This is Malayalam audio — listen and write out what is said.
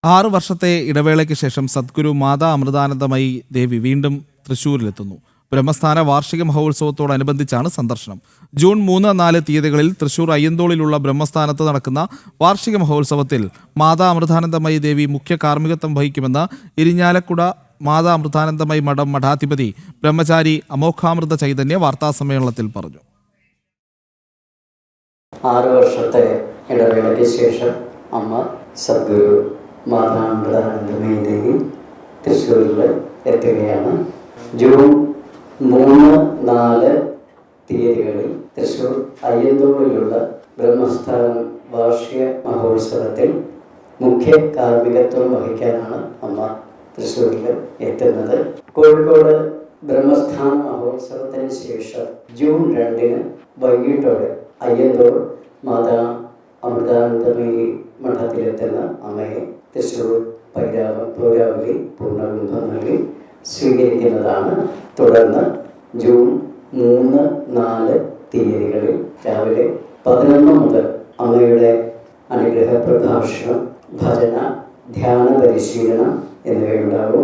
6 വർഷത്തെ ഇടവേളയ്ക്ക് ശേഷം സദ്ഗുരു മാതാ അമൃതാനന്ദമയി ദേവി വീണ്ടും തൃശൂരിലെത്തുന്നു. ബ്രഹ്മസ്ഥാന വാർഷിക മഹോത്സവത്തോടനുബന്ധിച്ചാണ് സന്ദർശനം. ജൂൺ 3, 4 തീയതികളിൽ തൃശൂർ അയ്യന്തോളിലുള്ള ബ്രഹ്മസ്ഥാനത്ത് നടക്കുന്ന വാർഷിക മഹോത്സവത്തിൽ മാതാ അമൃതാനന്ദമയി ദേവി മുഖ്യ കാർമ്മികത്വം വഹിക്കുമെന്ന് ഇരിഞ്ഞാലക്കുട മാതാ അമൃതാനന്ദമയി മഠം മഠാധിപതി ബ്രഹ്മചാരി അമോഘാമൃത ചൈതന്യ വാർത്താസമ്മേളനത്തിൽ പറഞ്ഞു. 6 വർഷത്തെ ഇടവേളയ്ക്ക് ശേഷം അമ്മ സദ്ഗുരു മാതാ അമൃതാനന്ദമയി ദേവി തൃശ്ശൂരിൽ എത്തുകയാണ്. ജൂൺ 3, 4 തീയതികളിൽ തൃശ്ശൂർ അയ്യന്തോളിലുള്ള ബ്രഹ്മസ്ഥാനം വാർഷിക മഹോത്സവത്തിൽ മുഖ്യ കാർമ്മികത്വം വഹിക്കാനാണ് അമ്മ തൃശ്ശൂരിൽ എത്തുന്നത്. കോഴിക്കോട് ബ്രഹ്മസ്ഥാന മഹോത്സവത്തിന് ശേഷം ജൂൺ 2 വൈകിട്ടോടെ അയ്യന്തോൾ മാതാ അമൃതാനന്ദമയി മഠത്തിലെത്തുന്ന അമ്മയെ തൃശ്ശൂർ പൗരാവലി പൂർണ്ണകുംഭം നൽകി സ്വീകരിക്കുന്നതാണ്. തുടർന്ന് ജൂൺ 3, 4 തീയതികളിൽ രാവിലെ 11 മുതൽ അമ്മയുടെ അനുഗ്രഹ പ്രഭാഷണം, ഭജന, ധ്യാന പരിശീലനം എന്നിവയുണ്ടാകും.